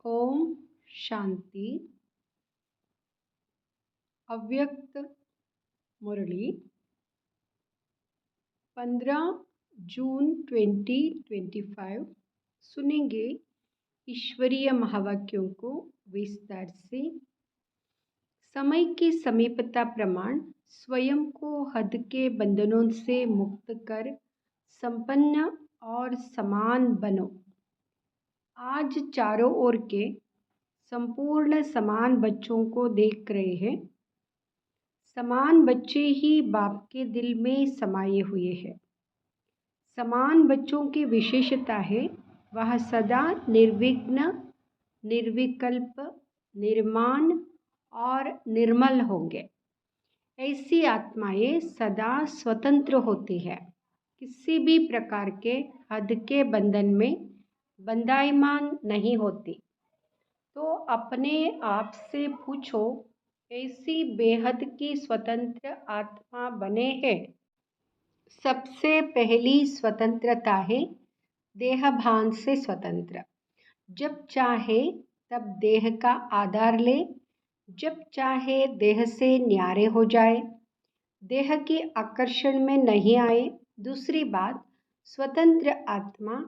ओम शांति। अव्यक्त मुरली 15 जून 2025 सुनेंगे ईश्वरीय महावाक्यों को विस्तार से। समय की समीपता प्रमाण स्वयं को हद के बंधनों से मुक्त कर संपन्न और समान बनो। आज चारों ओर के संपूर्ण समान बच्चों को देख रहे हैं। समान बच्चे ही बाप के दिल में समाये हुए हैं। समान बच्चों की विशेषता है वह सदा निर्विघ्न, निर्विकल्प, निर्माण और निर्मल होंगे। ऐसी आत्माएं सदा स्वतंत्र होती है, किसी भी प्रकार के हद के बंधन में बंधायमान नहीं होती। तो अपने आप से पूछो, ऐसी बेहद की स्वतंत्र आत्मा बने हैं। सबसे पहली स्वतंत्रता है देह भान से स्वतंत्र। जब चाहे तब देह का आधार ले, जब चाहे देह से न्यारे हो जाए, देह की आकर्षण में नहीं आए। दूसरी बात, स्वतंत्र आत्मा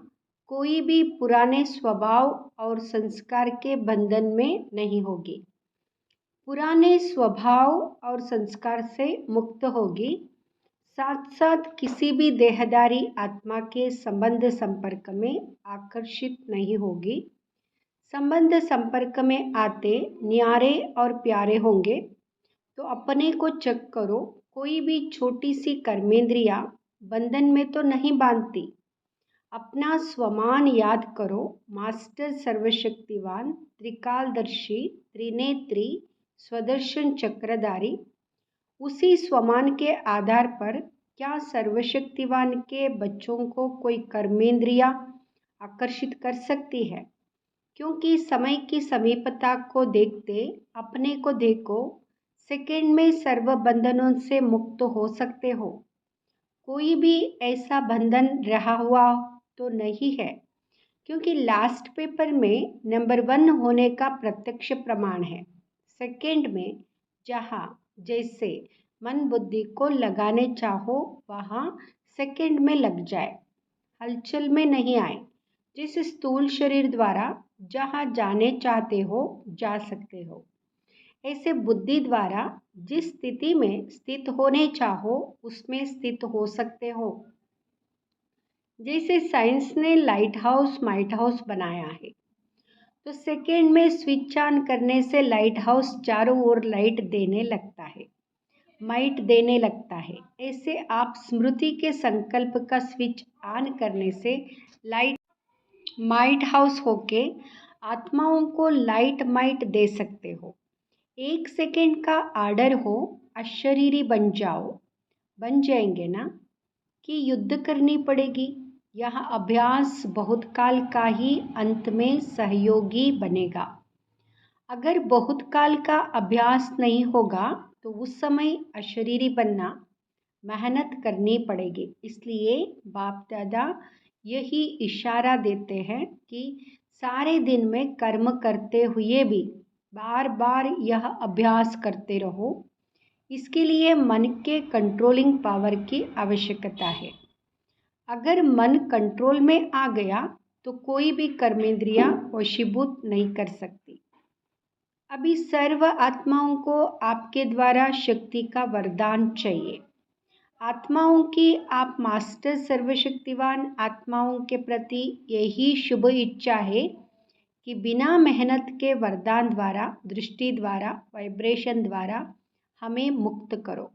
कोई भी पुराने स्वभाव और संस्कार के बंधन में नहीं होगी। पुराने स्वभाव और संस्कार से मुक्त होगी। साथ साथ किसी भी देहदारी आत्मा के संबंध संपर्क में आकर्षित नहीं होगी। संबंध संपर्क में आते न्यारे और प्यारे होंगे। तो अपने को चेक करो, कोई भी छोटी सी कर्मेंद्रिया बंधन में तो नहीं बांधती। अपना स्वमान याद करो। मास्टर सर्वशक्तिवान, त्रिकालदर्शी, त्रिनेत्री, स्वदर्शन चक्रधारी। उसी स्वमान के आधार पर क्या सर्वशक्तिवान के बच्चों को कोई कर्मेंद्रिया आकर्षित कर सकती है? क्योंकि समय की समीपता को देखते अपने को देखो, सेकेंड में सर्व बंधनों से मुक्त हो सकते हो। कोई भी ऐसा बंधन रहा हुआ तो नहीं है, क्योंकि लास्ट पेपर में नंबर 1 होने का प्रत्यक्ष प्रमाण है। सेकेंड में जहाँ जैसे मन बुद्धि को लगाने चाहो वहाँ सेकेंड में लग जाए, हलचल में नहीं आए। जिस स्थूल शरीर द्वारा जहाँ जाने चाहते हो जा सकते हो, ऐसे बुद्धि द्वारा जिस स्थिति में स्थित होने चाहो उसमें स्थित हो सकते हो। जैसे साइंस ने लाइट हाउस माइट हाउस बनाया है, तो सेकेंड में स्विच ऑन करने से लाइट हाउस चारों ओर लाइट देने लगता है, माइट देने लगता है। ऐसे आप स्मृति के संकल्प का स्विच ऑन करने से लाइट माइट हाउस होके आत्माओं को लाइट माइट दे सकते हो। 1 सेकेंड का आर्डर हो, अशरीरी बन जाओ, बन जाएंगे ना कि युद्ध करनी पड़ेगी। यह अभ्यास बहुत काल का ही अंत में सहयोगी बनेगा। अगर बहुत काल का अभ्यास नहीं होगा तो उस समय अशरीरी बनना मेहनत करनी पड़ेगी। इसलिए बाप दादा यही इशारा देते हैं कि सारे दिन में कर्म करते हुए भी बार बार यह अभ्यास करते रहो। इसके लिए मन के कंट्रोलिंग पावर की आवश्यकता है। अगर मन कंट्रोल में आ गया तो कोई भी कर्मेंद्रिया वशीभूत नहीं कर सकती। अभी सर्व आत्माओं को आपके द्वारा शक्ति का वरदान चाहिए। आत्माओं की आप मास्टर सर्वशक्तिवान आत्माओं के प्रति यही शुभ इच्छा है कि बिना मेहनत के वरदान द्वारा, दृष्टि द्वारा, वाइब्रेशन द्वारा हमें मुक्त करो।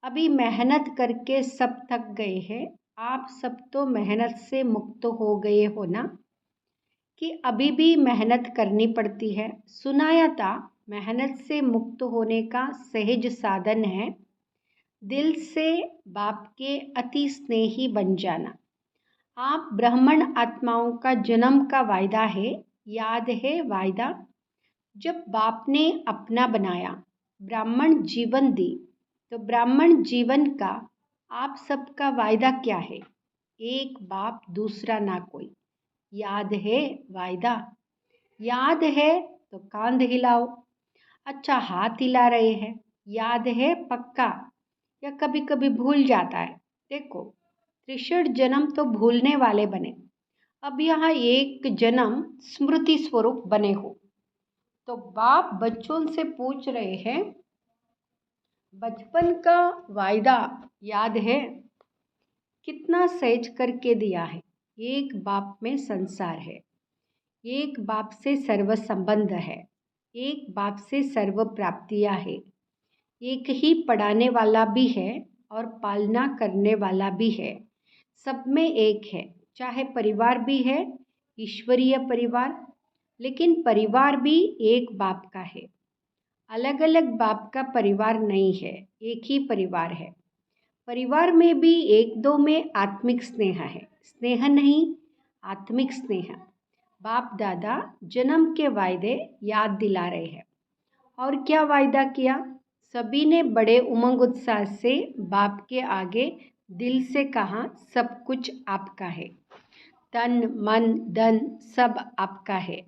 अभी मेहनत करके सब थक गए हैं। आप सब तो मेहनत से मुक्त हो गए हो ना, कि अभी भी मेहनत करनी पड़ती है। सुनाया था मेहनत से मुक्त होने का सहज साधन है दिल से बाप के अति स्नेही बन जाना। आप ब्राह्मण आत्माओं का जन्म का वायदा है, याद है वायदा? जब बाप ने अपना बनाया, ब्राह्मण जीवन दी, तो ब्राह्मण जीवन का आप सबका वायदा क्या है? एक बाप दूसरा ना कोई, याद है वायदा? याद है तो कांध हिलाओ। अच्छा हाथ हिला रहे हैं, याद है पक्का या कभी कभी भूल जाता है। देखो, 63 जन्म तो भूलने वाले बने, अब यहाँ एक जन्म स्मृति स्वरूप बने हो। तो बाप बच्चों से पूछ रहे हैं, बचपन का वायदा याद है? कितना सहज करके दिया है। एक बाप में संसार है, एक बाप से सर्व संबंध है, एक बाप से सर्व प्राप्तियां है, एक ही पढ़ाने वाला भी है और पालना करने वाला भी है। सब में एक है, चाहे परिवार भी है, ईश्वरीय परिवार, लेकिन परिवार भी एक बाप का है। अलग अलग बाप का परिवार नहीं है, एक ही परिवार है। परिवार में भी एक दो में आत्मिक स्नेह है, स्नेह नहीं, आत्मिक स्नेह। बाप दादा जन्म के वायदे याद दिला रहे हैं। और क्या वायदा किया? सभी ने बड़े उमंग उत्साह से बाप के आगे दिल से कहा, सब कुछ आपका है, तन मन धन सब आपका है।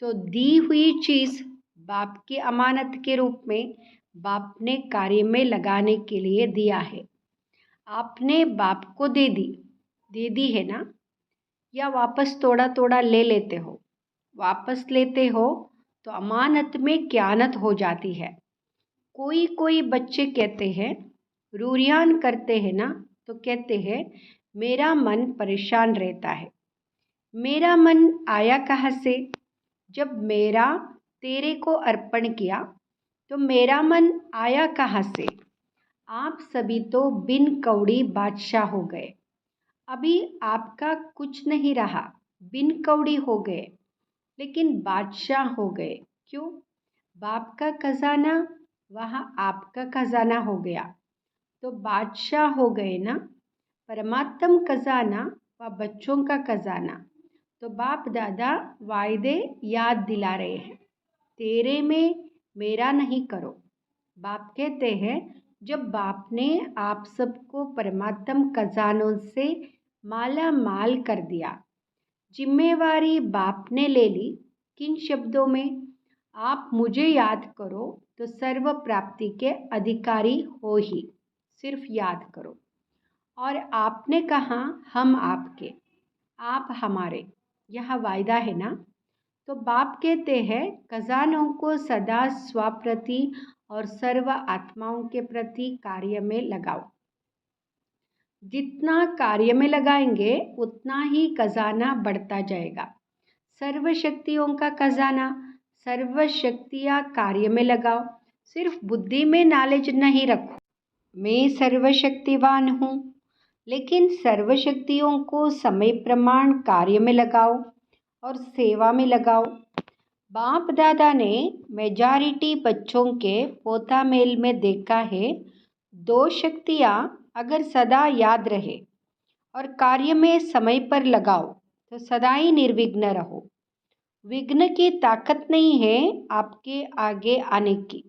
तो दी हुई चीज़ बाप की अमानत के रूप में बाप ने कार्य में लगाने के लिए दिया है। आपने बाप को दे दी है ना? या वापस थोड़ा थोड़ा ले लेते हो? वापस लेते हो तो अमानत में क्यानत हो जाती है। कोई कोई बच्चे कहते हैं, रूरियान करते हैं ना, तो कहते हैं मेरा मन परेशान रहता है। मेरा मन आया कहाँ से? जब मेरा तेरे को अर्पण किया तो मेरा मन आया कहाँ से? आप सभी तो बिन कौड़ी बादशाह हो गए। अभी आपका कुछ नहीं रहा, बिन कौड़ी हो गए, लेकिन बादशाह हो गए। क्यों? बाप का खजाना वहाँ आपका खजाना हो गया, तो बादशाह हो गए ना। परमात्म खजाना व बच्चों का खजाना। तो बाप दादा वायदे याद दिला रहे हैं, तेरे में मेरा नहीं करो। बाप कहते हैं, जब बाप ने आप सबको परमात्म खजानों से माला माल कर दिया, जिम्मेवारी बाप ने ले ली। किन शब्दों में? आप मुझे याद करो तो सर्व प्राप्ति के अधिकारी हो ही, सिर्फ याद करो। और आपने कहा हम आपके, आप हमारे, यह वायदा है ना। तो बाप कहते हैं, खजानों को सदा स्वप्रति और सर्व आत्माओं के प्रति कार्य में लगाओ। जितना कार्य में लगाएंगे उतना ही खजाना बढ़ता जाएगा। सर्व शक्तियों का खजाना, सर्व शक्तियाँ कार्य में लगाओ। सिर्फ बुद्धि में नॉलेज नहीं रखो, मैं सर्वशक्तिवान हूँ, लेकिन सर्वशक्तियों को समय प्रमाण कार्य में लगाओ और सेवा में लगाओ। बाप दादा ने मेजॉरिटी बच्चों के पोता मेल में देखा है, दो शक्तियाँ अगर सदा याद रहे और कार्य में समय पर लगाओ तो सदा ही निर्विघ्न रहो। विघ्न की ताकत नहीं है आपके आगे आने की,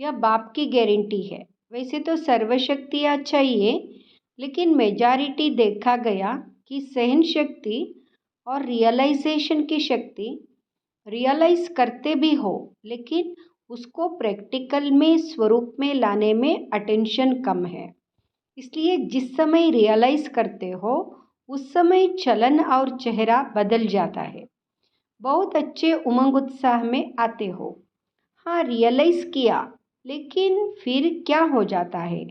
यह बाप की गारंटी है। वैसे तो सर्वशक्तियाँ चाहिए, लेकिन मेजॉरिटी देखा गया कि सहन शक्ति और रियलाइजेशन की शक्ति, रियलाइज करते भी हो लेकिन उसको प्रैक्टिकल में स्वरूप में लाने में अटेंशन कम है। इसलिए जिस समय रियलाइज करते हो उस समय चलन और चेहरा बदल जाता है। बहुत अच्छे उमंग उत्साह में आते हो, हाँ रियलाइज किया, लेकिन फिर क्या हो जाता है?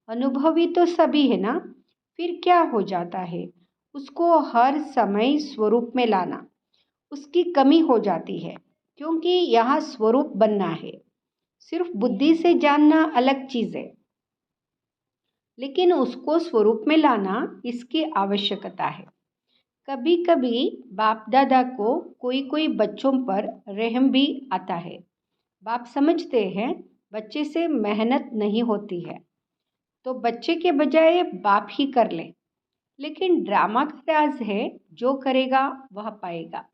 अनुभवी तो सभी है ना, फिर क्या हो जाता है? उसको हर समय स्वरूप में लाना, उसकी कमी हो जाती है, क्योंकि यहाँ स्वरूप बनना है। सिर्फ बुद्धि से जानना अलग चीज़ है, लेकिन उसको स्वरूप में लाना इसकी आवश्यकता है। कभी कभी बाप दादा को कोई कोई बच्चों पर रहम भी आता है। बाप समझते हैं बच्चे से मेहनत नहीं होती है, तो बच्चे के बजाय बाप ही कर ले। लेकिन ड्रामा का राज है, जो करेगा वह पाएगा।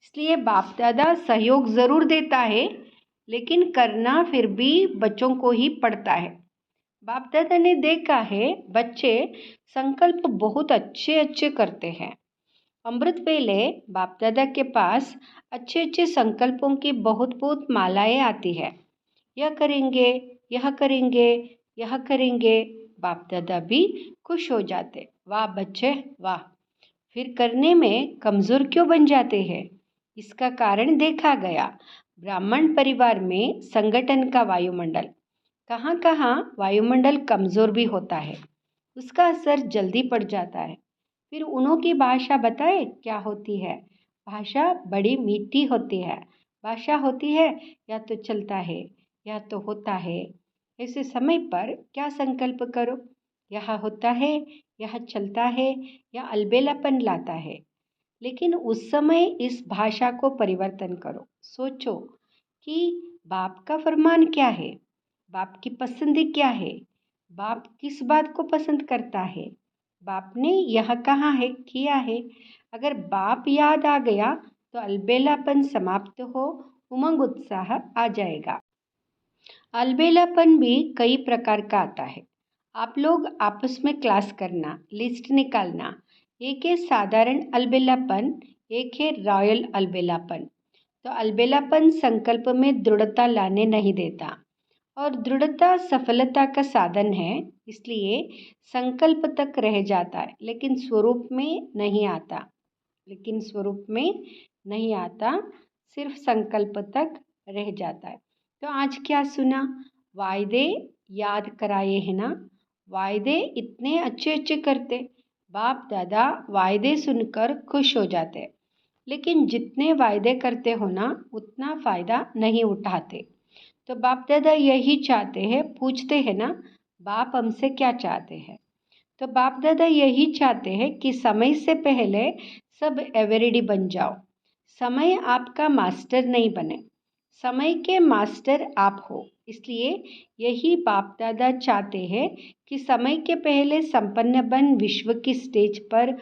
इसलिए बाप दादा सहयोग ज़रूर देता है, लेकिन करना फिर भी बच्चों को ही पड़ता है। बाप दादा ने देखा है बच्चे संकल्प बहुत अच्छे अच्छे करते हैं अमृत वेले बाप दादा के पास अच्छे अच्छे संकल्पों की बहुत बहुत मालाएं आती है। यह करेंगे, यह करेंगे, यह करेंगे। बाप दादा भी खुश हो जाते। वाह बच्चे वाह। फिर करने में कमज़ोर क्यों बन जाते हैं? इसका कारण देखा गया। ब्राह्मण परिवार में संगठन का वायुमंडल, कहाँ कहाँ वायुमंडल कमज़ोर भी होता है, उसका असर जल्दी पड़ जाता है। फिर उन्हों की भाषा बताए क्या होती है? भाषा बड़ी मीठी होती है। भाषा होती है या तो चलता है या तो होता है। ऐसे समय पर क्या संकल्प करो? यह होता है, यह चलता है या अलबेलापन लाता है। लेकिन उस समय इस भाषा को परिवर्तन करो। सोचो कि बाप का फरमान क्या है, बाप की पसंद क्या है, बाप किस बात को पसंद करता है, बाप ने यह कहाँ है किया है। अगर बाप याद आ गया तो अलबेलापन समाप्त हो, उमंग उत्साह आ जाएगा। अलबेलापन भी कई प्रकार का आता है। आप लोग आपस में क्लास करना, लिस्ट निकालना। एक है साधारण अलबेलापन, एक है रॉयल अलबेलापन। तो अलबेलापन संकल्प में दृढ़ता लाने नहीं देता और दृढ़ता सफलता का साधन है, इसलिए संकल्प तक रह जाता है लेकिन स्वरूप में नहीं आता। सिर्फ संकल्प तक रह जाता है। तो आज क्या सुना? वायदे याद कराए है ना। वायदे इतने अच्छे अच्छे करते, बाप दादा वायदे सुनकर खुश हो जाते। लेकिन जितने वायदे करते हो ना उतना फ़ायदा नहीं उठाते। तो बाप दादा यही चाहते हैं, पूछते हैं ना बाप हमसे क्या चाहते हैं। तो बाप दादा यही चाहते हैं कि समय से पहले सब एवरेडी बन जाओ। समय आपका मास्टर नहीं बने, समय के मास्टर आप हो। इसलिए यही बाप दादा चाहते हैं कि समय के पहले संपन्न बन विश्व की स्टेज पर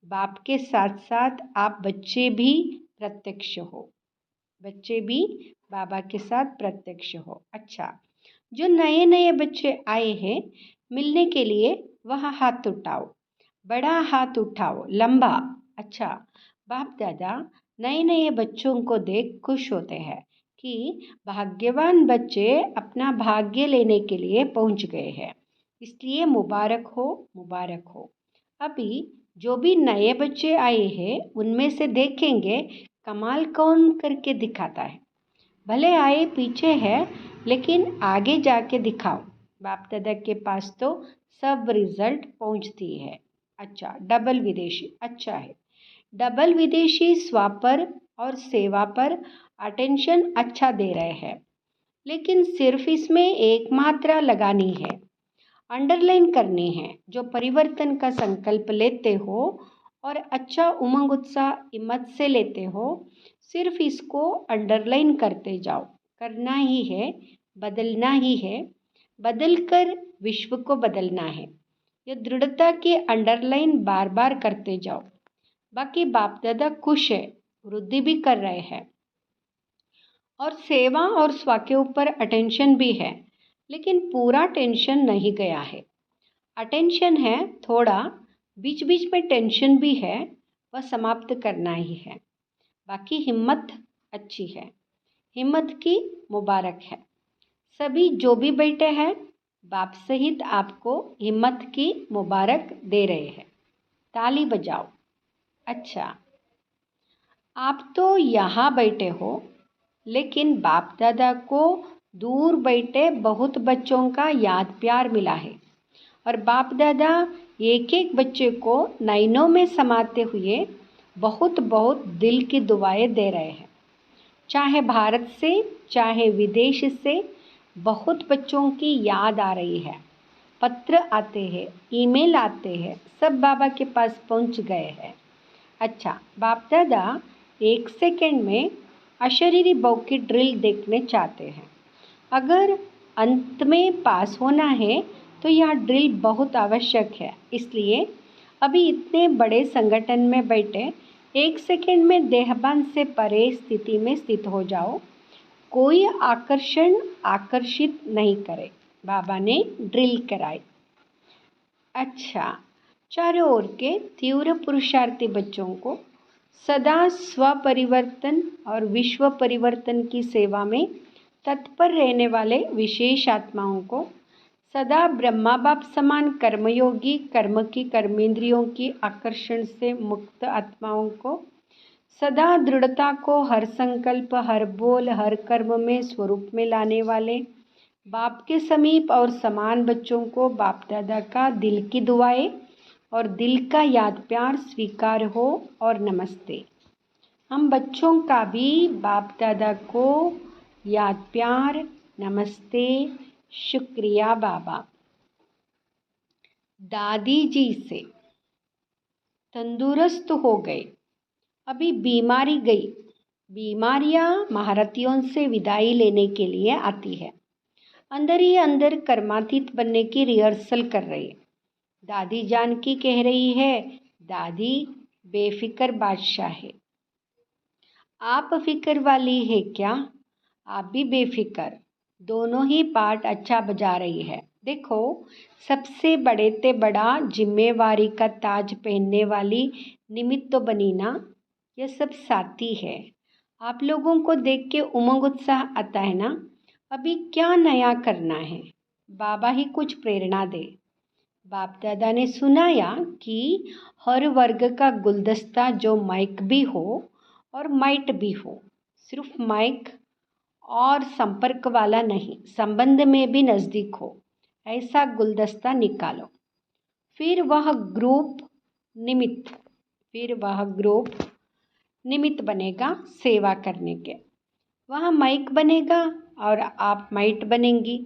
बाप के साथ साथ आप बच्चे भी प्रत्यक्ष हो, बच्चे भी बाबा के साथ प्रत्यक्ष हो। अच्छा, जो नए नए बच्चे आए हैं मिलने के लिए वह हाथ उठाओ, बड़ा हाथ उठाओ, लंबा। अच्छा, बाप दादा नए नए बच्चों को देख खुश होते हैं कि भाग्यवान बच्चे अपना भाग्य लेने के लिए पहुंच गए हैं, इसलिए मुबारक हो, मुबारक हो। अभी जो भी नए बच्चे आए हैं उनमें से देखेंगे कमाल कौन करके दिखाता है। भले आए पीछे है लेकिन आगे जाके दिखाओ। बाप दादा के पास तो सब रिजल्ट पहुंचती है। अच्छा, डबल विदेशी अच्छा है। डबल विदेशी स्वापर और सेवा पर अटेंशन अच्छा दे रहे हैं, लेकिन सिर्फ इसमें एक मात्रा लगानी है, अंडरलाइन करनी है। जो परिवर्तन का संकल्प लेते हो और अच्छा उमंग उत्साह हिम्मत से लेते हो, सिर्फ इसको अंडरलाइन करते जाओ। करना ही है, बदलना ही है, बदल कर विश्व को बदलना है। ये दृढ़ता की अंडरलाइन बार बार करते जाओ। बाकी बाप दादा खुश है, वृद्धि भी कर रहे हैं और सेवा और स्व के ऊपर अटेंशन भी है, लेकिन पूरा टेंशन नहीं गया है। अटेंशन है थोड़ा, बीच बीच में टेंशन भी है, वह समाप्त करना ही है। बाकी हिम्मत अच्छी है, हिम्मत की मुबारक है। सभी जो भी बैठे हैं बाप सहित आपको हिम्मत की मुबारक दे रहे हैं। ताली बजाओ। अच्छा, आप तो यहाँ बैठे हो, लेकिन बाप दादा को दूर बैठे बहुत बच्चों का याद प्यार मिला है और बाप दादा एक एक बच्चे को नैनों में समाते हुए बहुत बहुत दिल की दुआएं दे रहे हैं। चाहे भारत से चाहे विदेश से बहुत बच्चों की याद आ रही है। पत्र आते हैं, ईमेल आते हैं, सब बाबा के पास पहुंच गए हैं। अच्छा, बाप दादा एक सेकंड में अशरीरी भाव की ड्रिल देखने चाहते हैं। अगर अंत में पास होना है तो यह ड्रिल बहुत आवश्यक है। इसलिए अभी इतने बड़े संगठन में बैठे एक सेकंड में देहभान से परे स्थिति में स्थित हो जाओ। कोई आकर्षण आकर्षित नहीं करे। बाबा ने ड्रिल कराई। अच्छा, चारों ओर के तीव्र पुरुषार्थी बच्चों को सदा स्वपरिवर्तन और विश्व परिवर्तन की सेवा में तत्पर रहने वाले विशेष आत्माओं को, सदा ब्रह्मा बाप समान कर्मयोगी, कर्म की कर्मेंद्रियों की आकर्षण से मुक्त आत्माओं को, सदा दृढ़ता को हर संकल्प, हर बोल, हर कर्म में स्वरूप में लाने वाले बाप के समीप और समान बच्चों को बाप दादा का दिल की दुआएं और दिल का याद प्यार स्वीकार हो और नमस्ते। हम बच्चों का भी बाप दादा को याद प्यार, नमस्ते, शुक्रिया बाबा। दादी जी से तंदुरुस्त हो गए, अभी बीमारी गई। बीमारियां महारथियों से विदाई लेने के लिए आती है। अंदर ही अंदर कर्मातीत बनने की रिहर्सल कर रही है। दादी जानकी कह रही है, दादी बेफिक्र बादशाह है। आप फिक्र वाली है क्या? आप भी बेफिक्र। दोनों ही पार्ट अच्छा बजा रही है। देखो, सबसे बड़े ते बड़ा जिम्मेवारी का ताज पहनने वाली निमित्त तो बनी ना। यह सब साथी है। आप लोगों को देख के उमंग उत्साह आता है ना। अभी क्या नया करना है? बाबा ही कुछ प्रेरणा दे। बाप दादा ने सुनाया कि हर वर्ग का गुलदस्ता जो माइक भी हो और माइट भी हो, सिर्फ माइक और संपर्क वाला नहीं, संबंध में भी नज़दीक हो, ऐसा गुलदस्ता निकालो। फिर वह ग्रुप निमित्त बनेगा सेवा करने के। वह माइक बनेगा और आप माइट बनेंगी।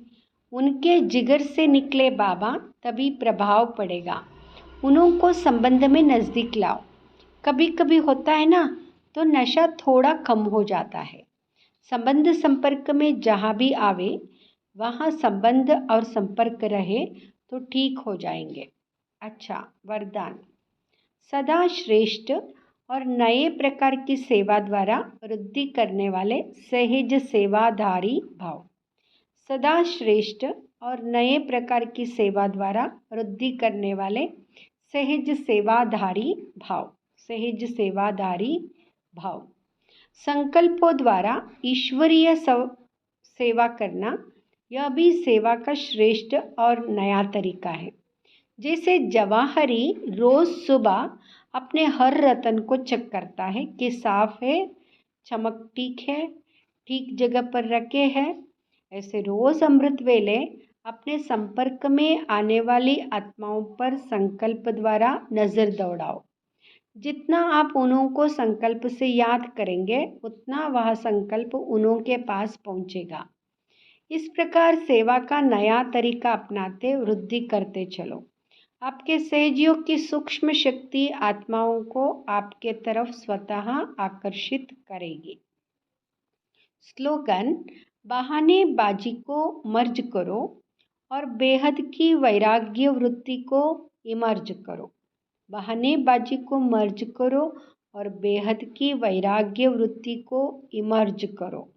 उनके जिगर से निकले बाबा, तभी प्रभाव पड़ेगा। उनको संबंध में नज़दीक लाओ। कभी कभी होता है ना, तो नशा थोड़ा कम हो जाता है। संबंध संपर्क में जहाँ भी आवे, वहाँ संबंध और संपर्क रहे तो ठीक हो जाएंगे। अच्छा, वरदान। सदा श्रेष्ठ और नए प्रकार की सेवा द्वारा वृद्धि करने वाले सहज सेवाधारी भाव। सदा श्रेष्ठ और नए प्रकार की सेवा द्वारा वृद्धि करने वाले सहज सेवाधारी भाव। सहज सेवाधारी भाव। संकल्पों द्वारा ईश्वरीय सेवा करना, यह भी सेवा का श्रेष्ठ और नया तरीका है। जैसे जवाहरी रोज सुबह अपने हर रतन को चेक करता है कि साफ है, चमक ठीक है, ठीक जगह पर रखे है। ऐसे रोज अमृत वेले अपने संपर्क में आने वाली आत्माओं पर संकल्प द्वारा नजर दौड़ाओ। जितना आप उनको संकल्प से याद करेंगे, उतना वह संकल्प उनके पास पहुंचेगा। इस प्रकार सेवा का नया तरीका अपनाते वृद्धि करते चलो। आपके सहयोग की सूक्ष्म शक्ति आत्माओं को आपके तरफ स्वतः आकर्षित करेगी। स्लोगन। बहानेबाजी को मर्ज करो और बेहद की वैराग्य वृत्ति को इमर्ज करो। बहानेबाजी को मर्ज करो और बेहद की वैराग्य वृत्ति को इमर्ज करो।